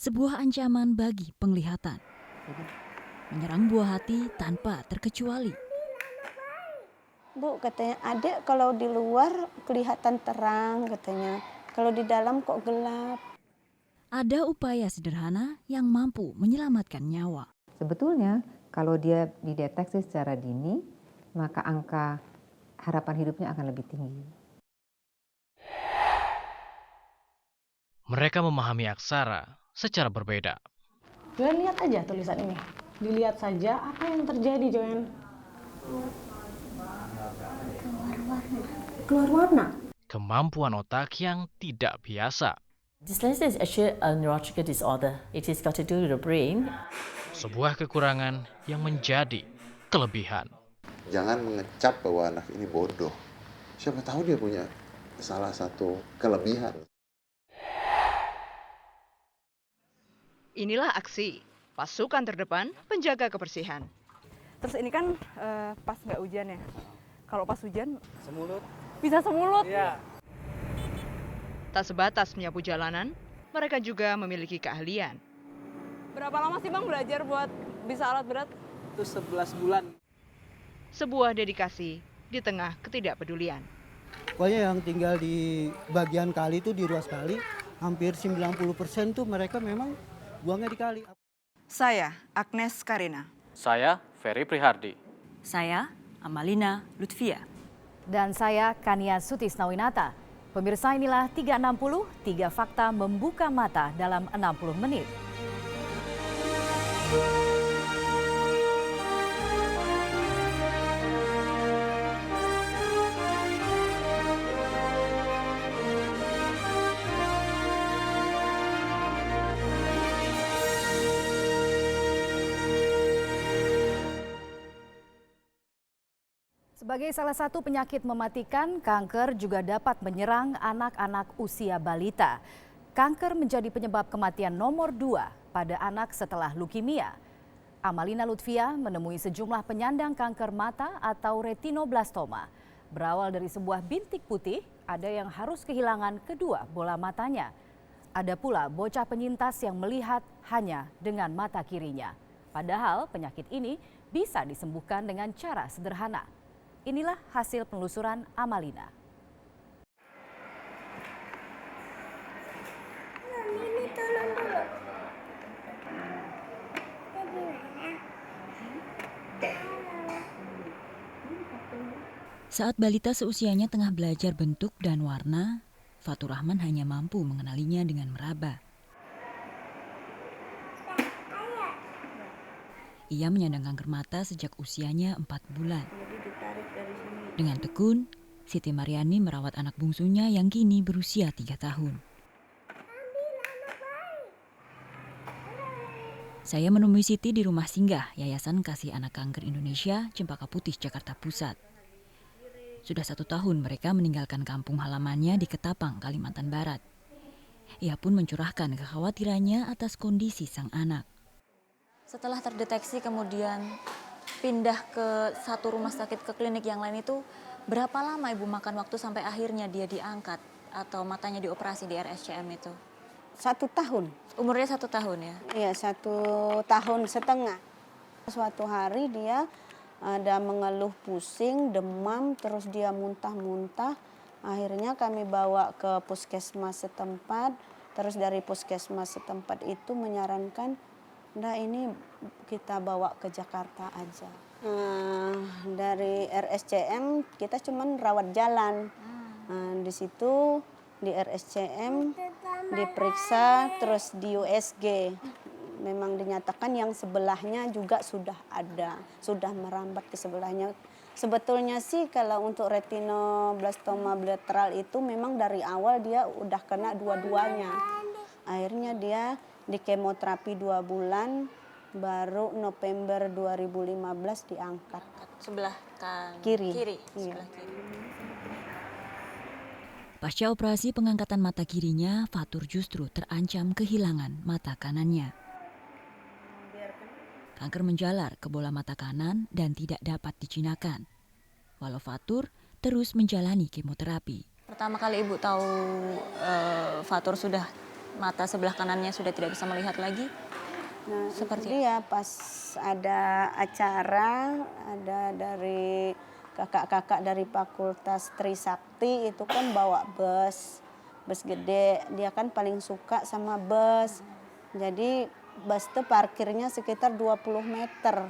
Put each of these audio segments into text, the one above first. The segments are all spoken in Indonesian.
sebuah ancaman bagi penglihatan. Menyerang buah hati tanpa terkecuali. Bu, katanya adik kalau di luar kelihatan terang katanya. Kalau di dalam kok gelap. Ada upaya sederhana yang mampu menyelamatkan nyawa. Sebetulnya kalau dia dideteksi secara dini, maka angka harapan hidupnya akan lebih tinggi. Mereka memahami aksara secara berbeda. Joanne lihat aja tulisan ini. Dilihat saja apa yang terjadi, Joanne. Keluar warna. Kemampuan otak yang tidak biasa. Dyslexia is actually a neurological disorder. It is got to do with the brain. Sebuah kekurangan yang menjadi kelebihan. Jangan mengecap bahwa anak ini bodoh. Siapa tahu dia punya salah satu kelebihan. Inilah aksi pasukan terdepan penjaga kebersihan. Terus ini kan pas nggak hujan ya. Kalau pas hujan bisa semulut. Ya. Tak sebatas menyapu jalanan, mereka juga memiliki keahlian. Berapa lama sih Bang belajar buat bisa alat berat? Itu 11 bulan. Sebuah dedikasi di tengah ketidakpedulian. Pokoknya yang tinggal di bagian kali itu di ruas kali, hampir 90% tuh mereka memang buangnya di kali. Saya Agnes Karina. Saya Ferry Prihardi. Saya Amalina Lutfia. Dan saya Kania Sutisnawinata. Pemirsa, inilah 360, 3 fakta membuka mata dalam 60 menit. Sebagai salah satu penyakit mematikan, kanker juga dapat menyerang anak-anak usia balita. Kanker menjadi penyebab kematian nomor 2 pada anak setelah leukemia. Amalina Lutfia menemui sejumlah penyandang kanker mata atau retinoblastoma. Berawal dari sebuah bintik putih, ada yang harus kehilangan kedua bola matanya. Ada pula bocah penyintas yang melihat hanya dengan mata kirinya. Padahal penyakit ini bisa disembuhkan dengan cara sederhana. Inilah hasil penelusuran Amalina. Saat balita seusianya tengah belajar bentuk dan warna, Fatur Rahman hanya mampu mengenalinya dengan meraba. Ia menyandang kanker mata sejak usianya 4 bulan. Dengan tekun, Siti Mariani merawat anak bungsunya yang kini berusia 3 tahun. Saya menemui Siti di rumah singgah Yayasan Kasih Anak Kanker Indonesia, Cempaka Putih, Jakarta Pusat. Sudah 1 tahun mereka meninggalkan kampung halamannya di Ketapang, Kalimantan Barat. Ia pun mencurahkan kekhawatirannya atas kondisi sang anak. Setelah terdeteksi kemudian pindah ke satu rumah sakit ke klinik yang lain itu, berapa lama Ibu makan waktu sampai akhirnya dia diangkat atau matanya dioperasi di RSCM itu? 1 tahun. Umurnya 1 tahun ya? Iya, 1,5 tahun. Suatu hari dia ada mengeluh pusing, demam, terus dia muntah-muntah. Akhirnya kami bawa ke puskesmas setempat, terus dari puskesmas setempat itu menyarankan, "Nda, ini kita bawa ke Jakarta aja." Dari RSCM kita cuman rawat jalan. Di situ di RSCM diperiksa, terus di USG. Memang dinyatakan yang sebelahnya juga sudah ada, sudah merambat ke sebelahnya. Sebetulnya sih kalau untuk retinoblastoma bilateral itu memang dari awal dia udah kena dua-duanya. Akhirnya dia di kemoterapi 2 bulan, baru November 2015 diangkat. Sebelah kiri. Kiri, iya. sebelah kiri. Pasca operasi pengangkatan mata kirinya, Fatur justru terancam kehilangan mata kanannya. Kanker menjalar ke bola mata kanan dan tidak dapat dijinakan. Walau Fatur terus menjalani kemoterapi. Pertama kali Ibu tahu Fatur sudah mata sebelah kanannya sudah tidak bisa melihat lagi? Nah, Seperti itu dia pas ada acara, ada dari kakak-kakak dari Fakultas Trisakti itu kan bawa bus gede. Dia kan paling suka sama bus. Jadi bus itu parkirnya sekitar 20 meter.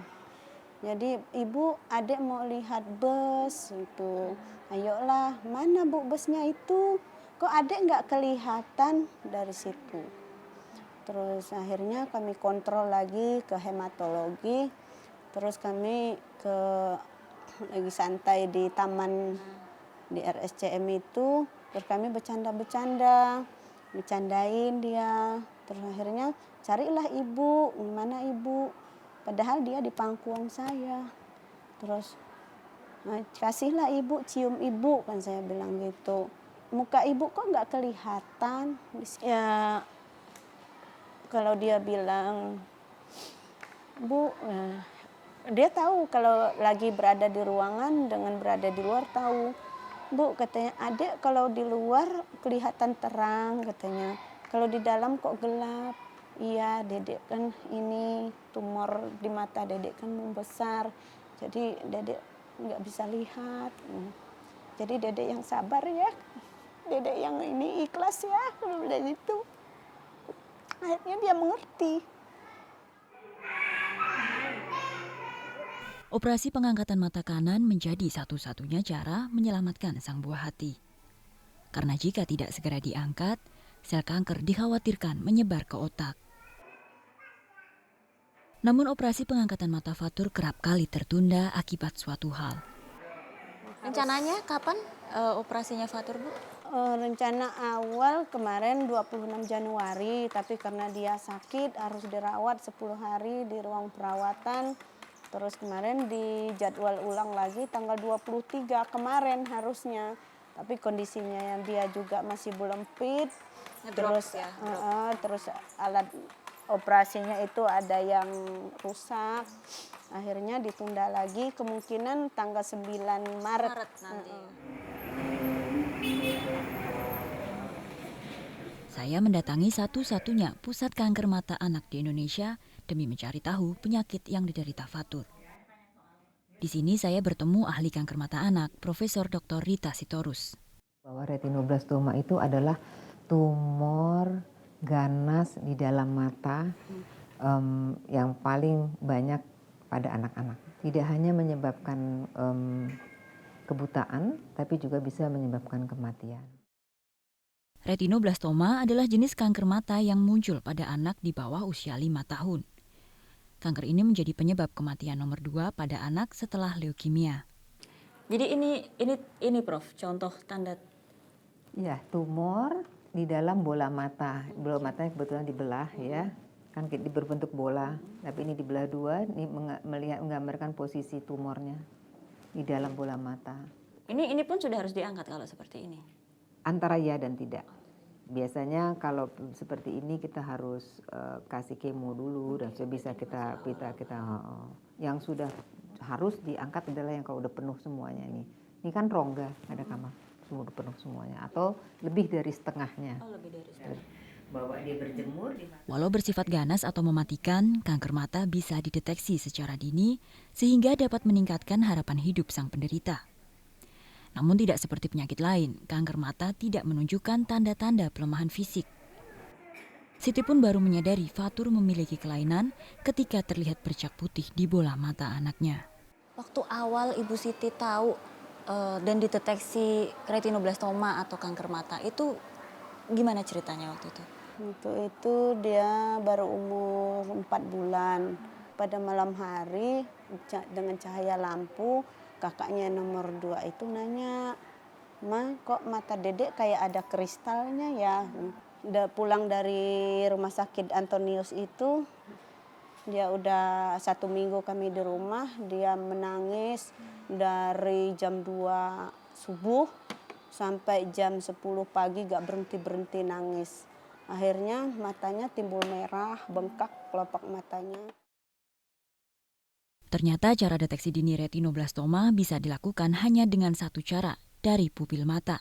Jadi ibu, adik mau lihat bus itu. Ayolah, mana bu busnya itu? Kok adik nggak kelihatan dari situ? Terus akhirnya kami kontrol lagi ke hematologi. Terus kami lagi santai di taman di RSCM itu. Terus kami bercandain dia. Terus akhirnya carilah ibu, mana ibu? Padahal dia di pangkuan saya. Terus kasihlah ibu, cium ibu, kan saya bilang gitu. Muka ibu kok nggak kelihatan? Ya kalau dia bilang, Bu, dia tahu kalau lagi berada di ruangan dengan berada di luar tahu. Bu, katanya, adik kalau di luar kelihatan terang, katanya. Kalau di dalam kok gelap. Iya, dedek kan ini tumor di mata dedek kan membesar. Jadi dedek nggak bisa lihat. Jadi dedek yang sabar ya. Dedek yang ini ikhlas ya. Kalau udah gitu. Akhirnya dia mengerti. Operasi pengangkatan mata kanan menjadi satu-satunya cara menyelamatkan sang buah hati. Karena jika tidak segera diangkat, sel kanker dikhawatirkan menyebar ke otak. Namun operasi pengangkatan mata Fatur kerap kali tertunda akibat suatu hal. Rencananya kapan operasinya Fatur, Bu? Rencana awal kemarin 26 Januari, tapi karena dia sakit harus dirawat 10 hari di ruang perawatan. Terus kemarin dijadwal ulang lagi tanggal 23 kemarin harusnya. Tapi kondisinya yang dia juga masih belum fit. Terus ya, terus alat operasinya itu ada yang rusak. Akhirnya ditunda lagi, kemungkinan tanggal 9 Maret nanti. Saya mendatangi satu-satunya pusat kanker mata anak di Indonesia demi mencari tahu penyakit yang diderita Fatur. Di sini saya bertemu ahli kanker mata anak, Profesor Dr. Rita Sitorus. Bahwa retinoblastoma itu adalah tumor ganas di dalam mata yang paling banyak pada anak-anak. Tidak hanya menyebabkan kebutaan, tapi juga bisa menyebabkan kematian. Retinoblastoma adalah jenis kanker mata yang muncul pada anak di bawah usia 5 tahun. Kanker ini menjadi penyebab kematian nomor 2 pada anak setelah leukemia. Jadi ini Prof, contoh tanda. Ya, tumor di dalam bola mata. Bola matanya kebetulan dibelah ya. Kan berbentuk bola, tapi ini dibelah dua, ini menggambarkan posisi tumornya di dalam bola mata. Ini pun sudah harus diangkat kalau seperti ini. Antara ya dan tidak. Biasanya kalau seperti ini kita harus kasih kemo dulu dan sudah bisa kita yang sudah harus diangkat adalah yang kalau udah penuh semuanya ini. Ini kan rongga ada kamar, sudah penuh semuanya atau lebih dari setengahnya. Oh, lebih dari setengah. Bawa dia berjemur. Walau bersifat ganas atau mematikan, kanker mata bisa dideteksi secara dini sehingga dapat meningkatkan harapan hidup sang penderita. Namun tidak seperti penyakit lain, kanker mata tidak menunjukkan tanda-tanda pelemahan fisik. Siti pun baru menyadari Fatur memiliki kelainan ketika terlihat bercak putih di bola mata anaknya. Waktu awal Ibu Siti tahu dan dideteksi retinoblastoma atau kanker mata, itu gimana ceritanya waktu itu? Waktu itu dia baru umur 4 bulan. Pada malam hari dengan cahaya lampu, kakaknya nomor 2 itu nanya, Ma, kok mata dedek kayak ada kristalnya ya? Udah pulang dari rumah sakit Antonius itu, dia udah 1 minggu kami di rumah, dia menangis dari jam 2 subuh sampai jam 10 pagi gak berhenti-berhenti nangis. Akhirnya matanya timbul merah, bengkak kelopak matanya. Ternyata cara deteksi dini retinoblastoma bisa dilakukan hanya dengan satu cara, dari pupil mata.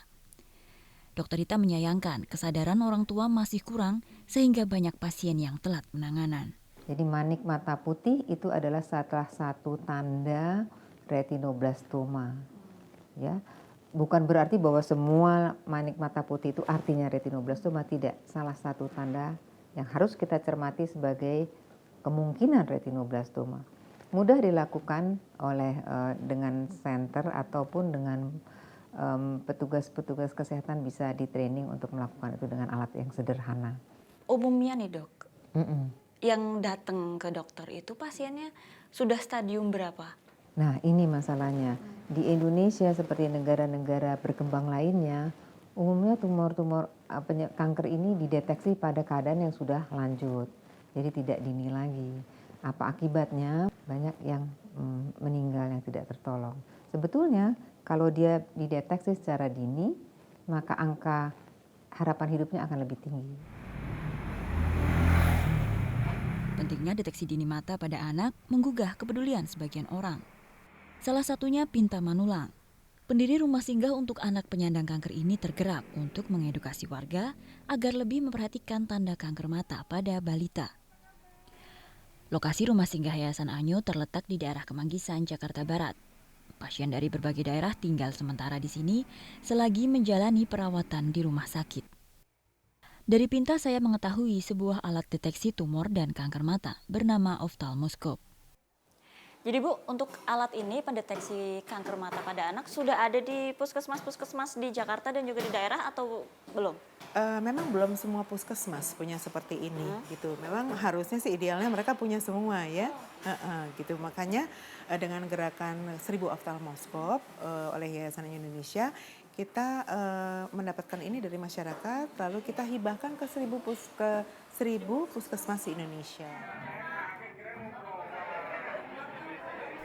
Dokter Rita menyayangkan kesadaran orang tua masih kurang sehingga banyak pasien yang telat penanganan. Jadi manik mata putih itu adalah salah satu tanda retinoblastoma. Ya, bukan berarti bahwa semua manik mata putih itu artinya retinoblastoma, tidak. Salah satu tanda yang harus kita cermati sebagai kemungkinan retinoblastoma. Mudah dilakukan oleh dengan center ataupun dengan petugas-petugas kesehatan bisa di-training untuk melakukan itu dengan alat yang sederhana. Umumnya nih dok, yang datang ke dokter itu pasiennya sudah stadium berapa? Nah ini masalahnya. Di Indonesia seperti negara-negara berkembang lainnya, umumnya tumor-tumor kanker ini dideteksi pada keadaan yang sudah lanjut. Jadi tidak dini lagi. Apa akibatnya? Banyak yang meninggal yang tidak tertolong. Sebetulnya kalau dia dideteksi secara dini, maka angka harapan hidupnya akan lebih tinggi. Pentingnya deteksi dini mata pada anak menggugah kepedulian sebagian orang. Salah satunya Pinta Manulang. Pendiri rumah singgah untuk anak penyandang kanker ini tergerak untuk mengedukasi warga agar lebih memperhatikan tanda kanker mata pada balita. Lokasi rumah singgah Yayasan Anyo terletak di daerah Kemanggisan, Jakarta Barat. Pasien dari berbagai daerah tinggal sementara di sini selagi menjalani perawatan di rumah sakit. Dari Pinta saya mengetahui sebuah alat deteksi tumor dan kanker mata bernama oftalmoskop. Jadi Bu, untuk alat ini pendeteksi kanker mata pada anak sudah ada di puskesmas-puskesmas di Jakarta dan juga di daerah atau belum? Memang belum semua puskesmas punya seperti ini gitu. Memang harusnya sih idealnya mereka punya semua ya. Gitu. Makanya dengan gerakan 1000 oftalmoskop oleh Yayasan Indonesia, kita mendapatkan ini dari masyarakat, lalu kita hibahkan ke 1000 puskesmas di Indonesia.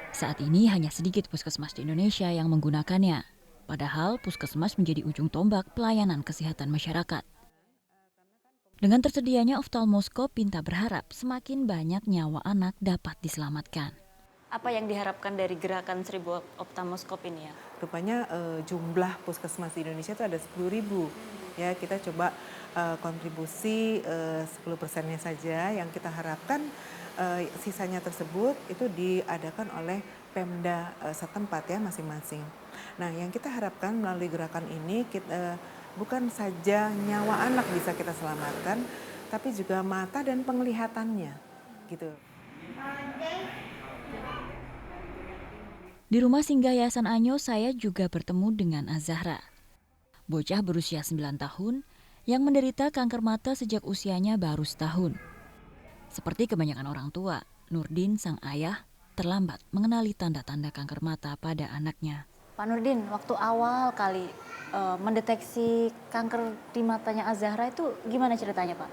Saat ini hanya sedikit puskesmas di Indonesia yang menggunakannya. Padahal puskesmas menjadi ujung tombak pelayanan kesehatan masyarakat. Dengan tersedianya oftalmoskop, Pinta berharap semakin banyak nyawa anak dapat diselamatkan. Apa yang diharapkan dari gerakan 1000 oftalmoskop ini ya? Rupanya jumlah puskesmas di Indonesia itu ada 10.000. Ya, kita coba kontribusi 10%-nya saja yang kita harapkan. Sisanya tersebut itu diadakan oleh Pemda setempat ya masing-masing. Nah yang kita harapkan melalui gerakan ini bukan saja nyawa anak bisa kita selamatkan, tapi juga mata dan penglihatannya gitu. Di rumah singgah Yayasan Anyo saya juga bertemu dengan Azahra. Bocah berusia 9 tahun yang menderita kanker mata sejak usianya baru setahun. Seperti kebanyakan orang tua, Nurdin, sang ayah, terlambat mengenali tanda-tanda kanker mata pada anaknya. Pak Nurdin, waktu awal kali mendeteksi kanker di matanya Azahra itu gimana ceritanya Pak?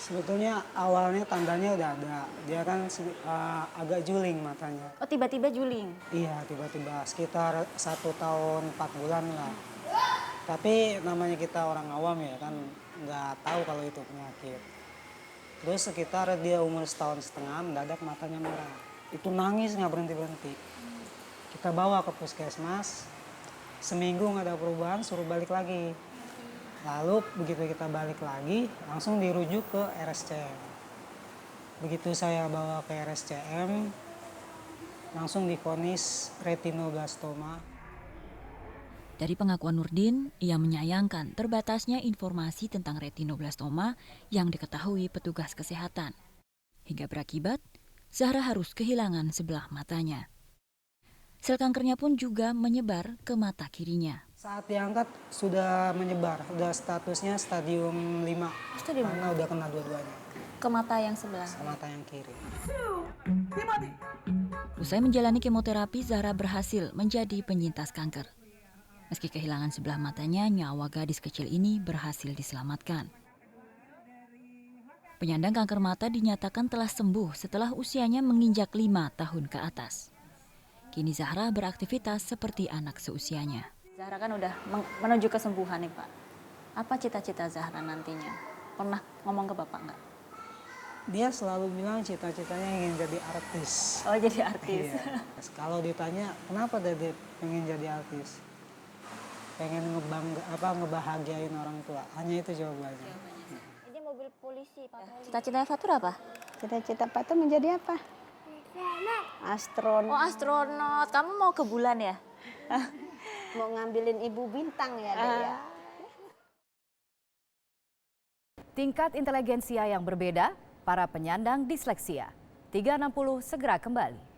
Sebetulnya awalnya tandanya udah ada, dia kan agak juling matanya. Oh tiba-tiba juling? Iya tiba-tiba, sekitar 1 tahun 4 bulan lah. Tapi namanya kita orang awam ya kan nggak tahu kalau itu penyakit. Terus sekitar dia umur 1,5 tahun mendadak matanya merah. Itu nangis nggak berhenti-berhenti. Kita bawa ke puskesmas, seminggu nggak ada perubahan suruh balik lagi. Lalu begitu kita balik lagi langsung dirujuk ke RSCM. Begitu saya bawa ke RSCM langsung divonis retinoblastoma. Dari pengakuan Nurdin, ia menyayangkan terbatasnya informasi tentang retinoblastoma yang diketahui petugas kesehatan. Hingga berakibat, Zahra harus kehilangan sebelah matanya. Sel kankernya pun juga menyebar ke mata kirinya. Saat diangkat sudah menyebar, sudah statusnya stadium 5. Karena udah kena dua-duanya. Ke mata yang sebelah? Ke mata yang kiri. Usai menjalani kemoterapi, Zahra berhasil menjadi penyintas kanker. Meski kehilangan sebelah matanya, nyawa gadis kecil ini berhasil diselamatkan. Penyandang kanker mata dinyatakan telah sembuh setelah usianya menginjak 5 tahun ke atas. Kini Zahra beraktivitas seperti anak seusianya. Zahra kan udah menuju kesembuhan nih Pak. Apa cita-cita Zahra nantinya? Pernah ngomong ke Bapak nggak? Dia selalu bilang cita-citanya ingin jadi artis. Oh jadi artis. Iya. Kalau ditanya kenapa dia pengen jadi artis? pengen ngebahagiain orang tua. Hanya itu jawabannya. Ini mobil polisi, patroli. Cita-citanya Fatur apa? Cita-cita Fatur menjadi apa? Astronot. Oh, astronot. Kamu mau ke bulan ya? Mau ngambilin ibu bintang ya, Dek ya. Tingkat inteligensia yang berbeda, para penyandang disleksia. 360 segera kembali.